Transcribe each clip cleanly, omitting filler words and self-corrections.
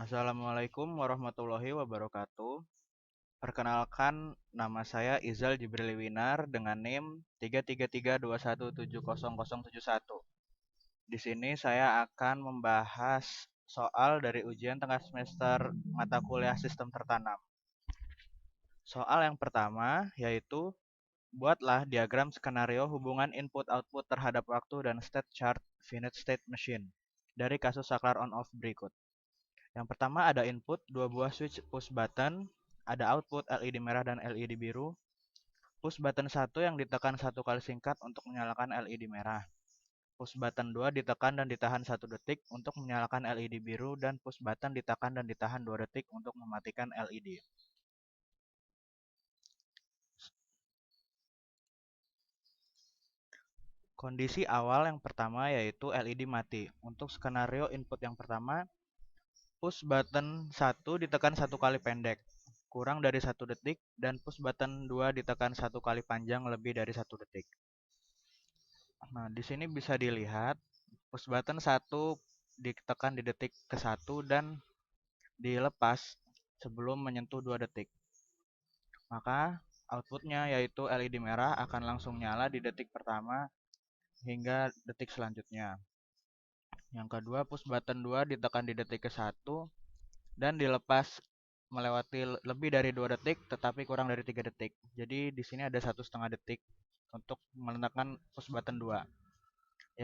Assalamualaikum warahmatullahi wabarakatuh. Perkenalkan, nama saya Izal Jibril Winar dengan NIM 33321707071. Di sini saya akan membahas soal dari ujian tengah semester mata kuliah sistem tertanam. Soal yang pertama yaitu buatlah diagram skenario hubungan input-output terhadap waktu dan state chart finite state machine dari kasus saklar on-off berikut. Yang pertama ada input, dua buah switch push button, ada output LED merah dan LED biru. Push button 1 yang ditekan satu kali singkat untuk menyalakan LED merah. Push button 2 ditekan dan ditahan 1 detik untuk menyalakan LED biru dan push button ditekan dan ditahan 2 detik untuk mematikan LED. Kondisi awal yang pertama yaitu LED mati. Untuk skenario input yang pertama, push button 1 ditekan satu kali pendek, kurang dari 1 detik, dan push button 2 ditekan satu kali panjang lebih dari 1 detik. Nah, di sini bisa dilihat push button 1 ditekan di detik ke-1 dan dilepas sebelum menyentuh 2 detik. Maka outputnya yaitu LED merah akan langsung nyala di detik pertama hingga detik selanjutnya. Yang kedua, push button 2 ditekan di detik ke-1 dan dilepas melewati lebih dari 2 detik tetapi kurang dari 3 detik. Jadi di sini ada 1,5 detik untuk menekan push button 2.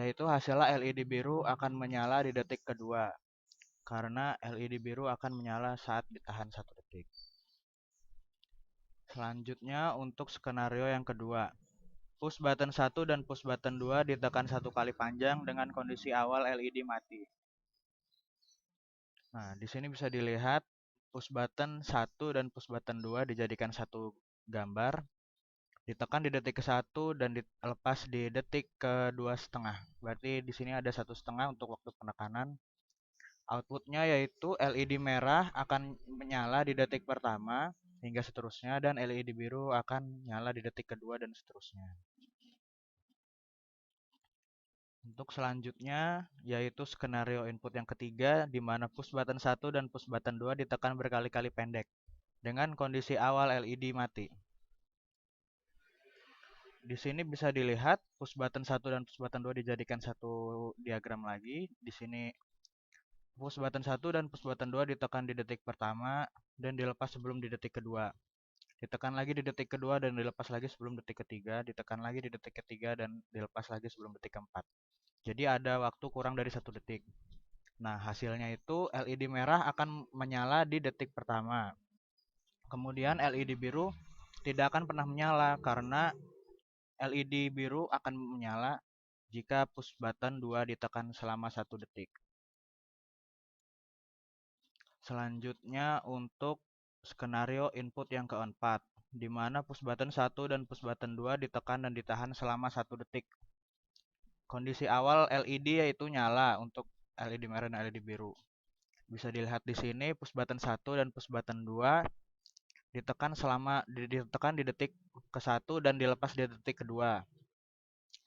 Yaitu hasilnya LED biru akan menyala di detik kedua karena LED biru akan menyala saat ditahan 1 detik. Selanjutnya untuk skenario yang kedua, push button 1 dan push button 2 ditekan satu kali panjang dengan kondisi awal LED mati. Nah, di sini bisa dilihat push button 1 dan push button 2 dijadikan satu gambar, ditekan di detik ke-1 dan dilepas di detik ke-2,5. Berarti di sini ada 1,5 untuk waktu penekanan. Outputnya yaitu LED merah akan menyala di detik pertama hingga seterusnya dan LED biru akan nyala di detik kedua dan seterusnya. Untuk selanjutnya yaitu skenario input yang ketiga di mana push button 1 dan push button 2 ditekan berkali-kali pendek dengan kondisi awal LED mati. Di sini bisa dilihat push button 1 dan push button 2 dijadikan satu diagram lagi. Di sini push button 1 dan push button 2 ditekan di detik pertama dan dilepas sebelum di detik kedua. Ditekan lagi di detik kedua dan dilepas lagi sebelum detik ketiga, ditekan lagi di detik ketiga dan dilepas lagi sebelum detik keempat. Jadi ada waktu kurang dari 1 detik. Nah, hasilnya itu LED merah akan menyala di detik pertama. Kemudian LED biru tidak akan pernah menyala karena LED biru akan menyala jika push button 2 ditekan selama 1 detik. Selanjutnya untuk skenario input yang keempat, di mana push button 1 dan push button 2 ditekan dan ditahan selama 1 detik. Kondisi awal LED yaitu nyala untuk LED merah dan LED biru. Bisa dilihat di sini push button 1 dan push button 2 ditekan di detik ke-1 dan dilepas di detik kedua.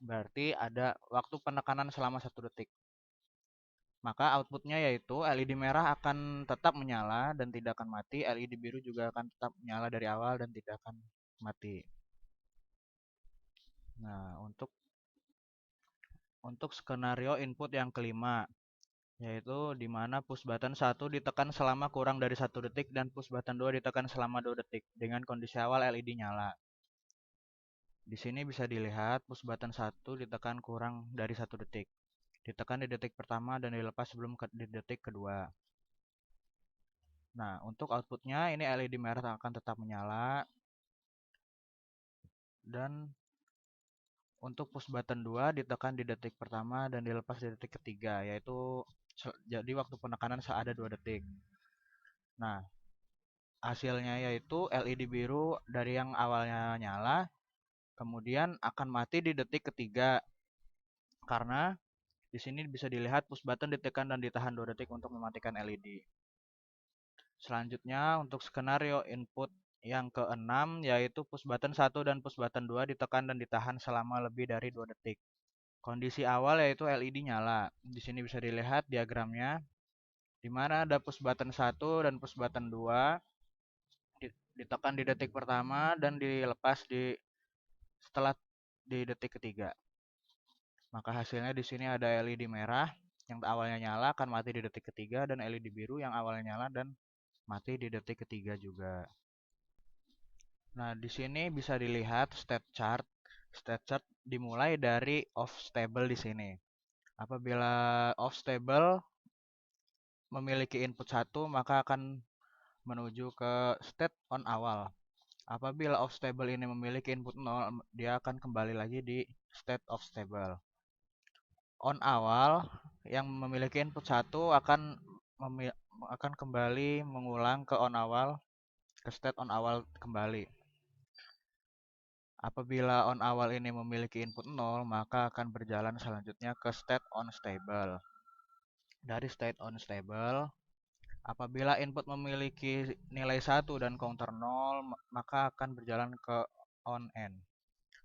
Berarti ada waktu penekanan selama 1 detik. Maka outputnya yaitu LED merah akan tetap menyala dan tidak akan mati, LED biru juga akan tetap menyala dari awal dan tidak akan mati. Nah, untuk skenario input yang kelima, yaitu di mana push button 1 ditekan selama kurang dari 1 detik dan push button 2 ditekan selama 2 detik dengan kondisi awal LED nyala. Di sini bisa dilihat push button 1 ditekan kurang dari 1 detik. Ditekan di detik pertama dan dilepas sebelum di detik kedua. Nah, untuk outputnya ini LED merah akan tetap menyala. Dan untuk push button 2 ditekan di detik pertama dan dilepas di detik ketiga, yaitu jadi waktu penekanan ada 2 detik. Nah, hasilnya yaitu LED biru dari yang awalnya nyala, kemudian akan mati di detik ketiga. Karena di sini bisa dilihat push button ditekan dan ditahan 2 detik untuk mematikan LED. Selanjutnya untuk skenario input yang keenam yaitu push button 1 dan push button 2 ditekan dan ditahan selama lebih dari 2 detik. Kondisi awal yaitu LED nyala. Di sini bisa dilihat diagramnya. di mana ada push button 1 dan push button 2, ditekan di detik pertama dan dilepas setelah di detik ketiga. Maka hasilnya di sini ada LED merah yang awalnya nyala akan mati di detik ketiga, dan LED biru yang awalnya nyala dan mati di detik ketiga juga. Nah, di sini bisa dilihat state chart. State chart dimulai dari off stable di sini. Apabila off stable memiliki input 1, maka akan menuju ke state on awal. Apabila off stable ini memiliki input 0, dia akan kembali lagi di state of stable. On awal yang memiliki input 1 akan kembali mengulang ke on awal, ke state on awal kembali. Apabila on awal ini memiliki input 0, maka akan berjalan selanjutnya ke state on stable. Dari state on stable, apabila input memiliki nilai 1 dan counter 0, maka akan berjalan ke on end.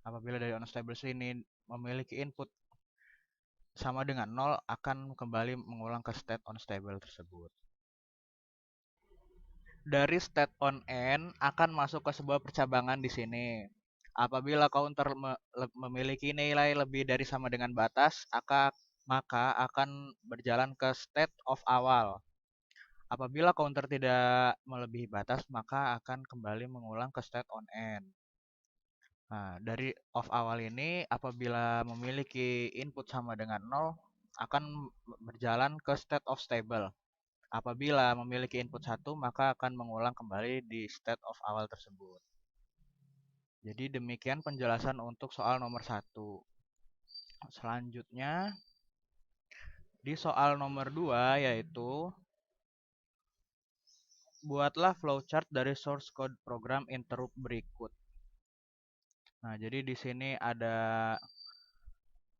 Apabila dari on stable sini memiliki input sama dengan 0, akan kembali mengulang ke state on stable tersebut. Dari state on end akan masuk ke sebuah percabangan di sini. Apabila counter memiliki nilai lebih dari sama dengan batas, maka akan berjalan ke state of awal. Apabila counter tidak melebihi batas, maka akan kembali mengulang ke state on end. Nah, dari off awal ini apabila memiliki input sama dengan 0, akan berjalan ke state of stable. Apabila memiliki input 1, maka akan mengulang kembali di state of awal tersebut. Jadi demikian penjelasan untuk soal nomor 1. Selanjutnya di soal nomor 2 yaitu buatlah flowchart dari source code program interrupt berikut. Nah, jadi di sini ada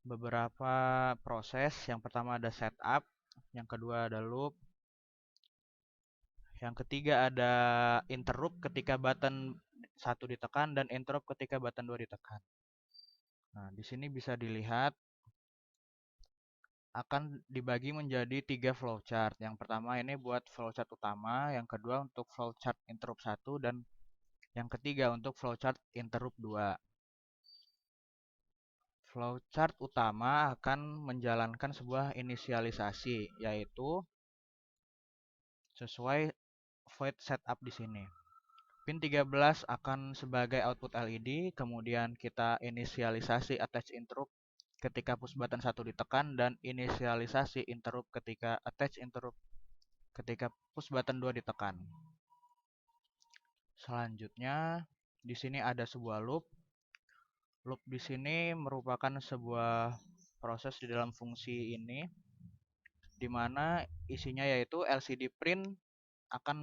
beberapa proses. Yang pertama ada setup, yang kedua ada loop, yang ketiga ada interrupt ketika button 1 ditekan dan interrupt ketika button 2 ditekan. Nah, di sini bisa dilihat akan dibagi menjadi 3 flowchart. Yang pertama ini buat flowchart utama, yang kedua untuk flowchart interrupt 1, dan yang ketiga untuk flowchart interrupt 2. Flowchart utama akan menjalankan sebuah inisialisasi, yaitu sesuai void setup di sini. Pin 13 akan sebagai output LED, kemudian kita inisialisasi attach interrupt ketika push button 1 ditekan, dan inisialisasi interrupt ketika attach interrupt ketika push button 2 ditekan. Selanjutnya, di sini ada sebuah loop. Loop di sini merupakan sebuah proses di dalam fungsi ini, di mana isinya yaitu LCD print akan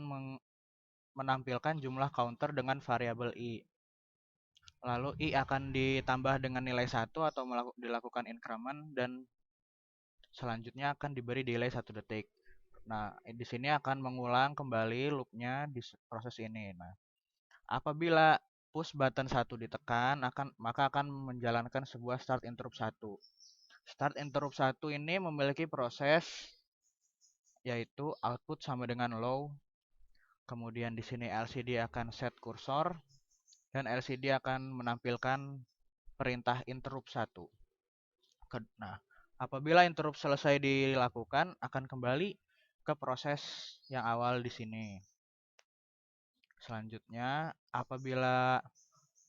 menampilkan jumlah counter dengan variabel i. Lalu i akan ditambah dengan nilai 1 atau dilakukan increment, dan selanjutnya akan diberi delay 1 detik. Nah, di sini akan mengulang kembali loopnya di proses ini. Nah, apabila push button 1 ditekan, maka akan menjalankan sebuah start interrupt 1. Start interrupt 1 ini memiliki proses yaitu output sama dengan low. Kemudian di sini LCD akan set kursor dan LCD akan menampilkan perintah interrupt 1. Nah, apabila interrupt selesai dilakukan, akan kembali ke proses yang awal di sini. Selanjutnya, apabila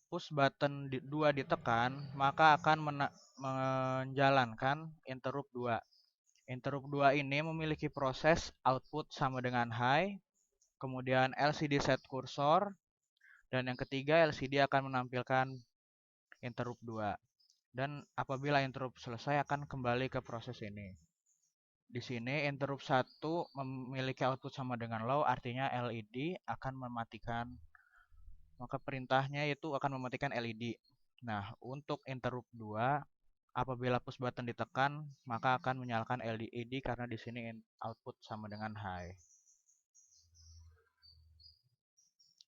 push button 2 ditekan, maka akan menjalankan interrupt 2. Interrupt 2 ini memiliki proses output sama dengan high, kemudian LCD set kursor, dan yang ketiga LCD akan menampilkan interrupt 2. Dan apabila interrupt selesai akan kembali ke proses ini. Di sini interrupt 1 memiliki output sama dengan low, artinya LED akan mematikan, maka perintahnya itu akan mematikan LED. Nah, untuk interrupt 2, apabila push button ditekan, maka akan menyalakan LED karena di sini output sama dengan high.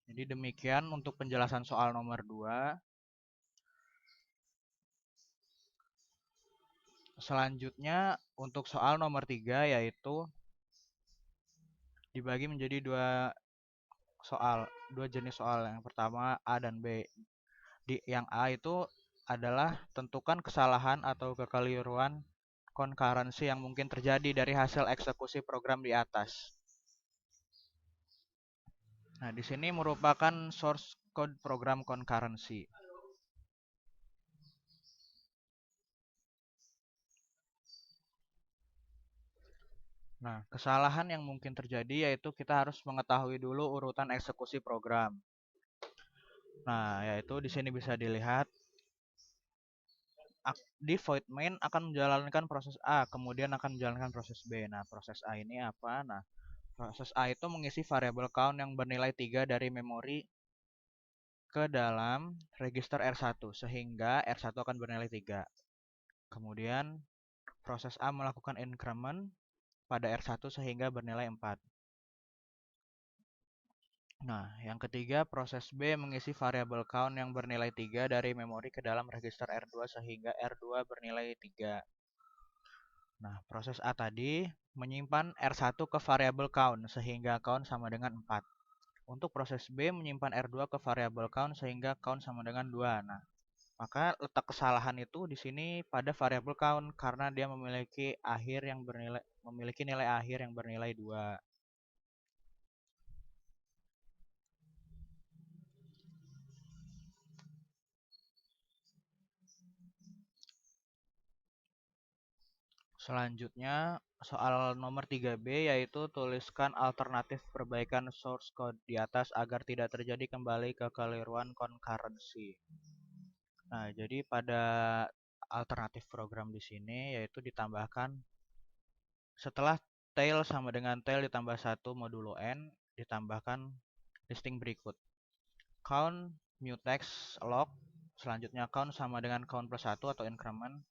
Jadi demikian untuk penjelasan soal nomor 2. Selanjutnya untuk soal nomor 3 yaitu dibagi menjadi dua jenis soal. Yang pertama A dan B. Yang A itu adalah tentukan kesalahan atau kekeliruan concurrency yang mungkin terjadi dari hasil eksekusi program di atas. Nah, di sini merupakan source code program concurrency. Nah, kesalahan yang mungkin terjadi yaitu kita harus mengetahui dulu urutan eksekusi program. Nah, yaitu di sini bisa dilihat di void main akan menjalankan proses A, kemudian akan menjalankan proses B. Nah, proses A ini apa? Nah, proses A itu mengisi variabel count yang bernilai 3 dari memori ke dalam register R1 sehingga R1 akan bernilai 3. Kemudian proses A melakukan increment pada R1 sehingga bernilai 4. Nah, yang ketiga, proses B mengisi variabel count yang bernilai 3 dari memori ke dalam register R2 sehingga R2 bernilai 3. Nah, proses A tadi menyimpan R1 ke variabel count sehingga count sama dengan 4. Untuk proses B menyimpan R2 ke variabel count sehingga count sama dengan 2. Nah, maka letak kesalahan itu di sini pada variabel count karena dia memiliki nilai akhir yang bernilai 2. Selanjutnya, soal nomor 3B yaitu tuliskan alternatif perbaikan source code di atas agar tidak terjadi kembali kekeliruan concurrency. Nah, jadi pada alternatif program di sini yaitu ditambahkan setelah tail sama dengan tail ditambah 1 modulo n ditambahkan listing berikut. Count mutex log, selanjutnya count sama dengan count plus 1 atau increment.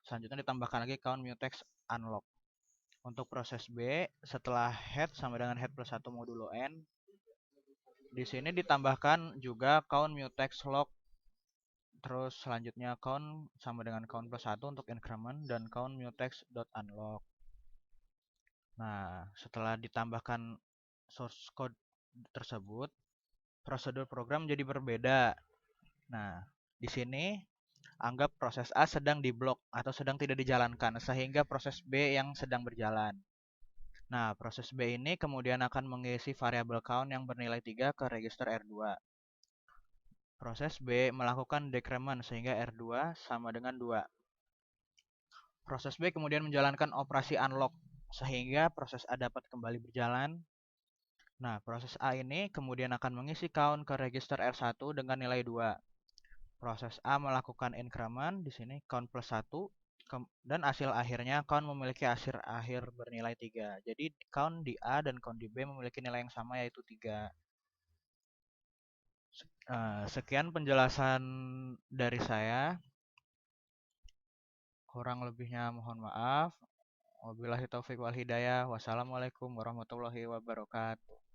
Selanjutnya ditambahkan lagi count mutex unlock. Untuk proses B, setelah head sama dengan head plus 1 modulo n, di sini ditambahkan juga count mutex log, terus selanjutnya count sama dengan count plus 1 untuk increment, dan count mutex dot unlock. Nah, setelah ditambahkan source code tersebut, prosedur program jadi berbeda. Nah, di sini anggap proses A sedang diblok atau sedang tidak dijalankan, sehingga proses B yang sedang berjalan. Nah, proses B ini kemudian akan mengisi variabel count yang bernilai 3 ke register R2. Proses B melakukan decrement sehingga R2 sama dengan 2. Proses B kemudian menjalankan operasi unlock sehingga proses A dapat kembali berjalan. Nah, proses A ini kemudian akan mengisi count ke register R1 dengan nilai 2. Proses A melakukan increment di sini count plus 1 dan hasil akhirnya count memiliki hasil akhir bernilai 3. Jadi count di A dan count di B memiliki nilai yang sama yaitu 3. Sekian penjelasan dari saya. Kurang lebihnya mohon maaf. Wabillahi taufik wal hidayah. Wassalamualaikum warahmatullahi wabarakatuh.